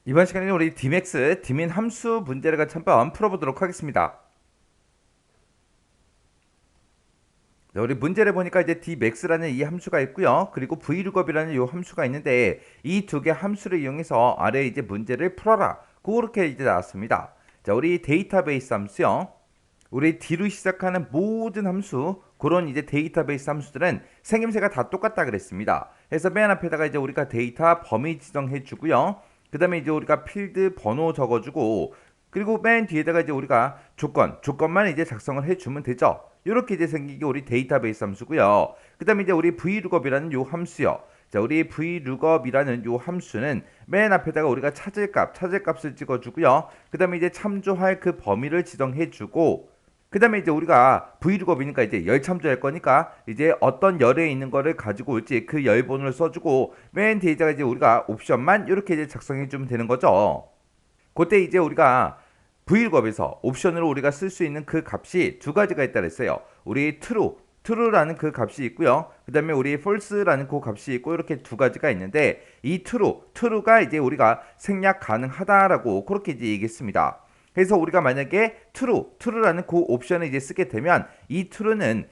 이번 시간에는 우리 Dmax, Dmin 함수 문제를 같이 한번 풀어보도록 하겠습니다. 자, 우리 문제를 보니까 이제 Dmax라는 이 함수가 있고요. 그리고 Vlookup이라는 이 함수가 있는데 이 두 개 함수를 이용해서 아래 이제 문제를 풀어라. 그렇게 이제 나왔습니다. 자, 우리 데이터베이스 함수요. 우리 D로 시작하는 모든 함수, 그런 이제 데이터베이스 함수들은 생김새가 다 똑같다 그랬습니다. 그래서 맨 앞에다가 이제 우리가 데이터 범위 지정해 주고요. 그 다음에 이제 우리가 필드 번호 적어주고, 그리고 맨 뒤에다가 이제 우리가 조건만 이제 작성을 해주면 되죠. 이렇게 이제 생긴 게 우리 데이터베이스 함수고요. 그 다음에 이제 우리 vlookup이라는 요 함수요. 자, 우리 vlookup이라는 요 함수는 맨 앞에다가 우리가 찾을 값을 찍어주고요. 그 다음에 이제 참조할 그 범위를 지정해주고, 그 다음에 이제 우리가 vlookup이니까 이제 열 참조할 거니까 이제 어떤 열에 있는 거를 가지고 올지 그 열 번호를 써주고, 맨 뒤에다가 이제 우리가 옵션만 이렇게 이제 작성해주면 되는 거죠. 그때 이제 우리가 vlookup에서 옵션으로 우리가 쓸 수 있는 그 값이 두 가지가 있다 그랬어요. 우리 true라는 그 값이 있고요. 그 다음에 우리 false라는 그 값이 있고, 이렇게 두 가지가 있는데 이 true가 이제 우리가 생략 가능하다라고 그렇게 이제 얘기했습니다. 그래서 우리가 만약에 true라는 그 옵션을 이제 쓰게 되면 이 true는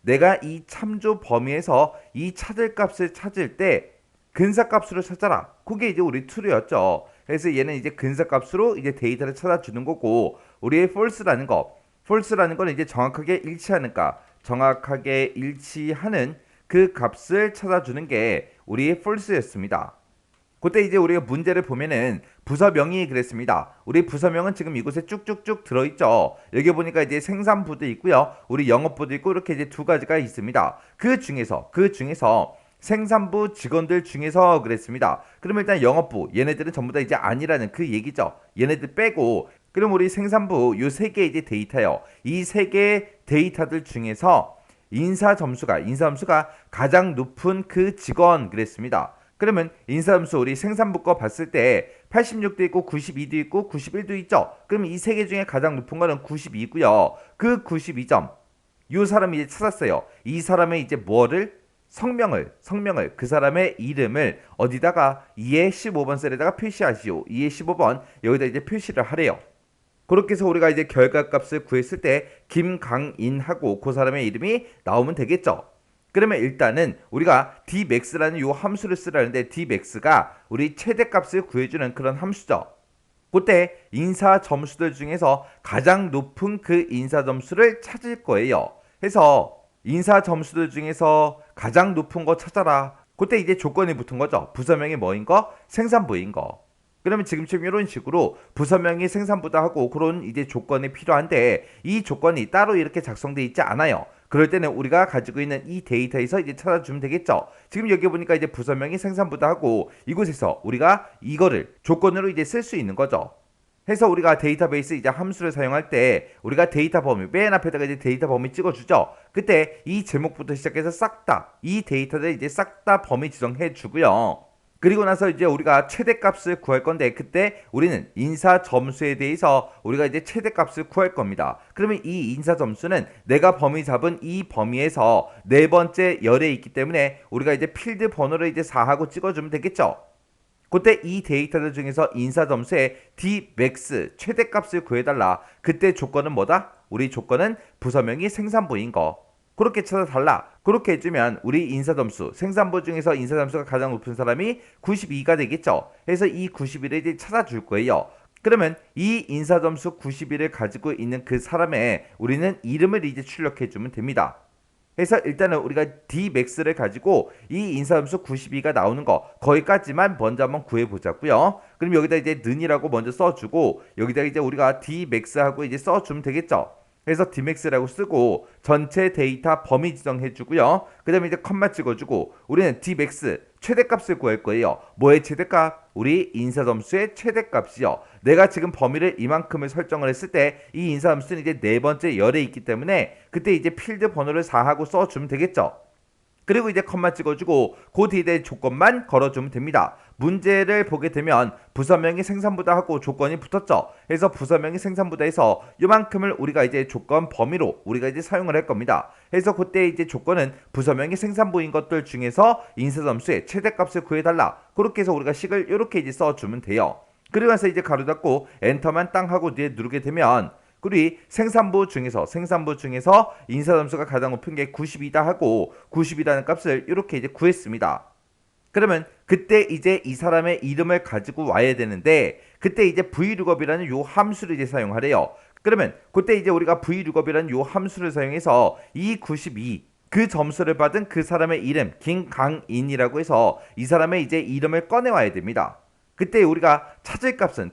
내가 이 참조 범위에서 이 찾을 값을 찾을 때 근사값으로 찾아라. 그게 이제 우리 true였죠. 그래서 얘는 이제 근사값으로 이제 데이터를 찾아주는 거고, 우리의 false라는 거는 이제 정확하게 일치하는 그 값을 찾아주는 게 우리의 false였습니다. 그때 이제 우리가 문제를 보면은 부서명이 그랬습니다. 우리 부서명은 지금 이곳에 쭉쭉쭉 들어있죠. 여기 보니까 이제 생산부도 있고요. 우리 영업부도 있고, 이렇게 이제 두 가지가 있습니다. 그 중에서 생산부 직원들 중에서 그랬습니다. 그럼 일단 영업부, 얘네들은 전부 다 이제 아니라는 그 얘기죠. 얘네들 빼고, 그럼 우리 생산부 요 세 개 이제 데이터요. 이 세 개 데이터들 중에서 인사 점수가 가장 높은 그 직원 그랬습니다. 그러면 인사함수 우리 생산부 거 봤을 때 86도 있고 92도 있고 91도 있죠. 그럼 이 세 개 중에 가장 높은 거는 92고요. 그 92점 이 사람이 이제 찾았어요. 이 사람의 이제 뭐를 성명을 그 사람의 이름을 어디다가 2의 15번 셀에다가 표시하시오. 2의 15번 여기다 이제 표시를 하래요. 그렇게 해서 우리가 이제 결과값을 구했을 때 김강인하고 그 사람의 이름이 나오면 되겠죠. 그러면 일단은 우리가 dmax라는 요 함수를 쓰라는데, dmax가 우리 최대값을 구해주는 그런 함수죠. 그때 인사 점수들 중에서 가장 높은 그 인사 점수를 찾을 거예요. 그래서 인사 점수들 중에서 가장 높은 거 찾아라. 그때 이제 조건이 붙은 거죠. 부서명이 뭐인 거? 생산부인 거. 그러면 지금처럼 이런 식으로 부서명이 생산부다 하고 그런 이제 조건이 필요한데, 이 조건이 따로 이렇게 작성돼 있지 않아요. 그럴 때는 우리가 가지고 있는 이 데이터에서 이제 찾아주면 되겠죠. 지금 여기 보니까 이제 부서명이 생산부다 하고 이곳에서 우리가 이거를 조건으로 이제 쓸 수 있는 거죠. 해서 우리가 데이터베이스 이제 함수를 사용할 때 우리가 데이터 범위 맨 앞에다가 이제 데이터 범위 찍어주죠. 그때 이 제목부터 시작해서 싹 다 이 데이터들 이제 싹 다 범위 지정해 주고요. 그리고 나서 이제 우리가 최대값을 구할 건데, 그때 우리는 인사 점수에 대해서 우리가 이제 최대값을 구할 겁니다. 그러면 이 인사 점수는 내가 범위 잡은 이 범위에서 네 번째 열에 있기 때문에 우리가 이제 필드 번호를 이제 4하고 찍어주면 되겠죠. 그때 이 데이터들 중에서 인사 점수의 dmax 최대값을 구해달라. 그때 조건은 뭐다? 우리 조건은 부서명이 생산부인 거. 그렇게 찾아달라. 그렇게 해주면 우리 인사점수, 생산부 중에서 인사점수가 가장 높은 사람이 92가 되겠죠. 그래서 이 91을 이제 찾아줄 거예요. 그러면 이 인사점수 91을 가지고 있는 그 사람의 우리는 이름을 이제 출력해주면 됩니다. 그래서 일단은 우리가 dmax를 가지고 이 인사함수 92가 나오는 거 거기까지만 먼저 한번 구해보자고요. 그럼 여기다 이제 는이라고 먼저 써주고, 여기다 이제 우리가 dmax하고 이제 써주면 되겠죠. 그래서 dmax라고 쓰고 전체 데이터 범위 지정해주고요. 그 다음에 이제 컴마 찍어주고, 우리는 dmax 최대값을 구할 거예요. 뭐의 최대값? 우리 인사점수의 최대값이요. 내가 지금 범위를 이만큼을 설정을 했을 때 이 인사함수는 이제 네 번째 열에 있기 때문에 그때 이제 필드 번호를 4하고 써주면 되겠죠. 그리고 이제 컴마 찍어주고 그 뒤에 대해 조건만 걸어주면 됩니다. 문제를 보게 되면 부서명이 생산부다 하고 조건이 붙었죠. 그래서 부서명이 생산부다에서 이만큼을 우리가 이제 조건 범위로 우리가 이제 사용을 할 겁니다. 그래서 그때 이제 조건은 부서명이 생산부인 것들 중에서 인사점수의 최대값을 구해달라. 그렇게 해서 우리가 식을 이렇게 이제 써주면 돼요. 그리고 나서 이제 가로 닫고 엔터만 땅 하고 뒤에 누르게 되면 우리 생산부 중에서 인사점수가 가장 높은 게 92다 하고 90이라는 값을 이렇게 이제 구했습니다. 그러면 그때 이제 이 사람의 이름을 가지고 와야 되는데 그때 이제 vlookup이라는 요 함수를 이제 사용하래요. 그러면 그때 이제 우리가 vlookup이라는 요 함수를 사용해서 이 92 그 점수를 받은 그 사람의 이름 김강인이라고 해서 이 사람의 이제 이름을 꺼내 와야 됩니다. 그때 우리가 찾을 값은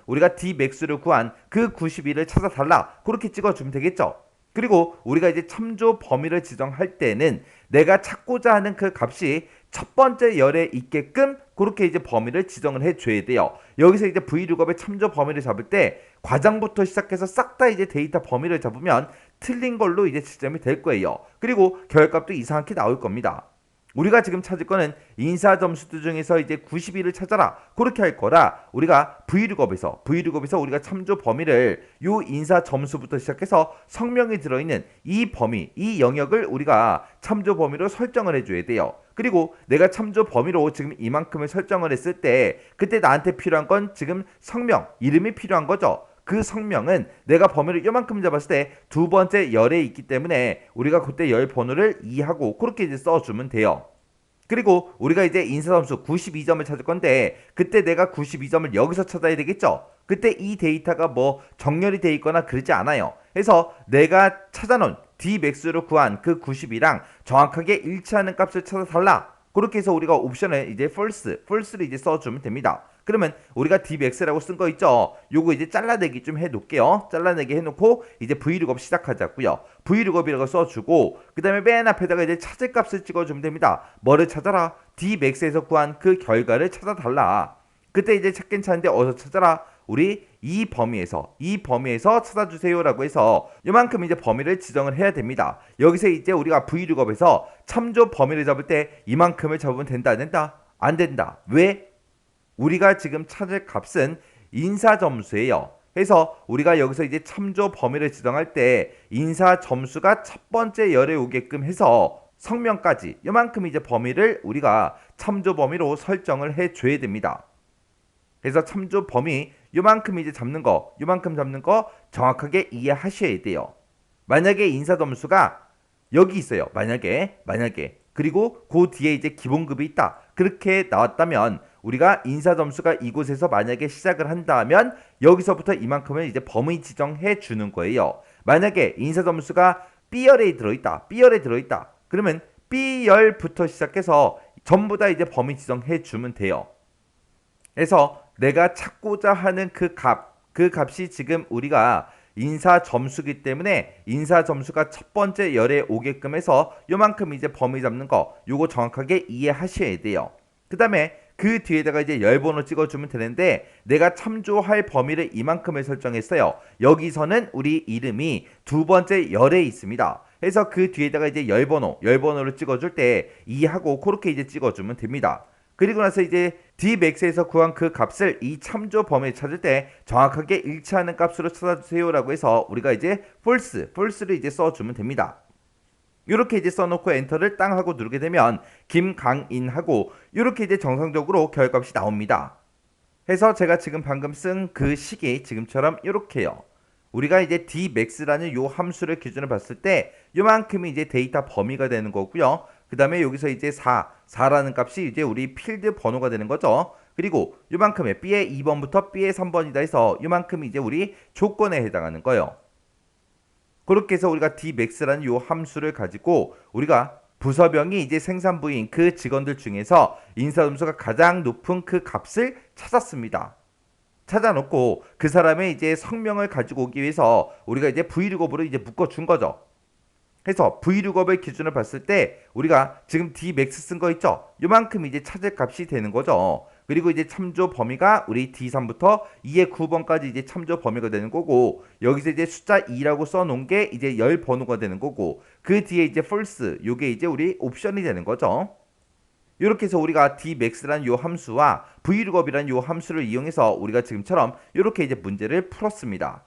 우리가 dmax를 구한 그 92를 찾아달라. 그렇게 찍어주면 되겠죠. 그리고 우리가 이제 참조 범위를 지정할 때는 내가 찾고자 하는 그 값이 첫 번째 열에 있게끔 그렇게 이제 범위를 지정을 해줘야 돼요. 여기서 이제 vlookup의 참조 범위를 잡을 때 과장부터 시작해서 싹 다 이제 데이터 범위를 잡으면 틀린 걸로 이제 지정이 될 거예요. 그리고 결값도 이상하게 나올 겁니다. 우리가 지금 찾을 거는 인사 점수들 중에서 이제 92를 찾아라. 그렇게 할 거라 우리가 vlookup에서 우리가 참조 범위를 요 인사 점수부터 시작해서 성명이 들어있는 이 범위, 이 영역을 우리가 참조 범위로 설정을 해줘야 돼요. 그리고 내가 참조 범위로 지금 이만큼을 설정을 했을 때 그때 나한테 필요한 건 지금 성명, 이름이 필요한 거죠. 그 성명은 내가 범위를 요만큼 잡았을 때 두 번째 열에 있기 때문에 우리가 그때 열 번호를 2하고 그렇게 이제 써주면 돼요. 그리고 우리가 이제 인사점수 92점을 찾을 건데 그때 내가 92점을 여기서 찾아야 되겠죠. 그때 이 데이터가 뭐 정렬이 돼 있거나 그러지 않아요. 그래서 내가 찾아놓은 dmax로 구한 그 92랑 정확하게 일치하는 값을 찾아달라. 그렇게 해서 우리가 옵션을 이제 false를 이제 써주면 됩니다. 그러면 우리가 dmax라고 쓴 거 있죠. 요거 이제 잘라내기 좀 해놓을게요. 잘라내기 해놓고 이제 vlookup 시작하자고요. vlookup이라고 써주고 그 다음에 맨 앞에다가 이제 찾을 값을 찍어주면 됩니다. 뭐를 찾아라? dmax에서 구한 그 결과를 찾아달라. 그때 이제 찾긴 찾는데 어디서 찾아라? 우리 이 범위에서 찾아주세요라고 해서 이만큼 이제 범위를 지정을 해야 됩니다. 여기서 이제 우리가 vlookup에서 참조 범위를 잡을 때 이만큼을 잡으면 된다 안 된다? 안 된다. 왜? 우리가 지금 찾을 값은 인사 점수예요. 그래서 우리가 여기서 이제 참조 범위를 지정할 때 인사 점수가 첫 번째 열에 오게끔 해서 성명까지 이만큼 이제 범위를 우리가 참조 범위로 설정을 해줘야 됩니다. 그래서 참조 범위 요만큼 이제 요만큼 잡는 거 정확하게 이해하셔야 돼요. 만약에 인사 점수가 여기 있어요. 만약에 그리고 그 뒤에 이제 기본급이 있다. 그렇게 나왔다면 우리가 인사 점수가 이곳에서 만약에 시작을 한다면 여기서부터 이만큼을 이제 범위 지정해 주는 거예요. 만약에 인사 점수가 B열에 들어있다. 그러면 B열부터 시작해서 전부 다 이제 범위 지정해 주면 돼요. 그래서 내가 찾고자 하는 그 값이 지금 우리가 인사 점수기 때문에 인사 점수가 첫 번째 열에 오게끔 해서 요만큼 이제 범위 잡는 거 요거 정확하게 이해하셔야 돼요. 그 다음에 그 뒤에다가 이제 열 번호 찍어주면 되는데 내가 참조할 범위를 이만큼을 설정했어요. 여기서는 우리 이름이 두 번째 열에 있습니다. 그래서 그 뒤에다가 이제 열 번호를 찍어줄 때 2하고 그렇게 이제 찍어주면 됩니다. 그리고 나서 이제 dmax에서 구한 그 값을 이 참조 범위를 찾을 때 정확하게 일치하는 값으로 찾아주세요라고 해서 우리가 이제 false를 이제 써주면 됩니다. 이렇게 이제 써놓고 엔터를 땅 하고 누르게 되면 김강인하고 이렇게 이제 정상적으로 결값이 나옵니다. 해서 제가 지금 방금 쓴 그 식이 지금처럼 이렇게요. 우리가 이제 dmax라는 요 함수를 기준으로 봤을 때 요만큼이 이제 데이터 범위가 되는 거고요. 그 다음에 여기서 이제 4라는 값이 이제 우리 필드 번호가 되는 거죠. 그리고 요만큼의 B의 2번부터 B의 3번이다 해서 요만큼이 이제 우리 조건에 해당하는 거예요. 그렇게 해서 우리가 dmax라는 요 함수를 가지고 우리가 부서명이 이제 생산부인 그 직원들 중에서 인사점수가 가장 높은 그 값을 찾았습니다. 찾아놓고 그 사람의 이제 성명을 가지고 오기 위해서 우리가 이제 vlookup으로 이제 묶어준 거죠. 그래서 vlookup의 기준을 봤을 때 우리가 지금 dmax 쓴 거 있죠? 요만큼 이제 찾을 값이 되는 거죠. 그리고 이제 참조 범위가 우리 D3부터 2의 9번까지 이제 참조 범위가 되는 거고, 여기서 이제 숫자 2라고 써놓은 게 이제 열 번호가 되는 거고, 그 뒤에 이제 false, 요게 이제 우리 옵션이 되는 거죠. 이렇게 해서 우리가 dmax라는 요 함수와 vlookup이라는 요 함수를 이용해서 우리가 지금처럼 이렇게 이제 문제를 풀었습니다.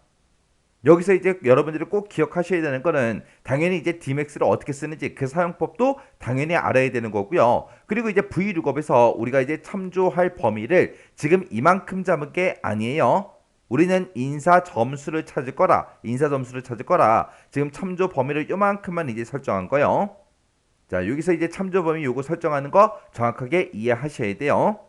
여기서 이제 여러분들이 꼭 기억하셔야 되는 거는 당연히 이제 dmax를 어떻게 쓰는지 그 사용법도 당연히 알아야 되는 거고요. 그리고 이제 vlookup에서 우리가 이제 참조할 범위를 지금 이만큼 잡은 게 아니에요. 우리는 인사 점수를 찾을 거라 지금 참조 범위를 요만큼만 이제 설정한 거예요. 자, 여기서 이제 참조 범위 요거 설정하는 거 정확하게 이해하셔야 돼요.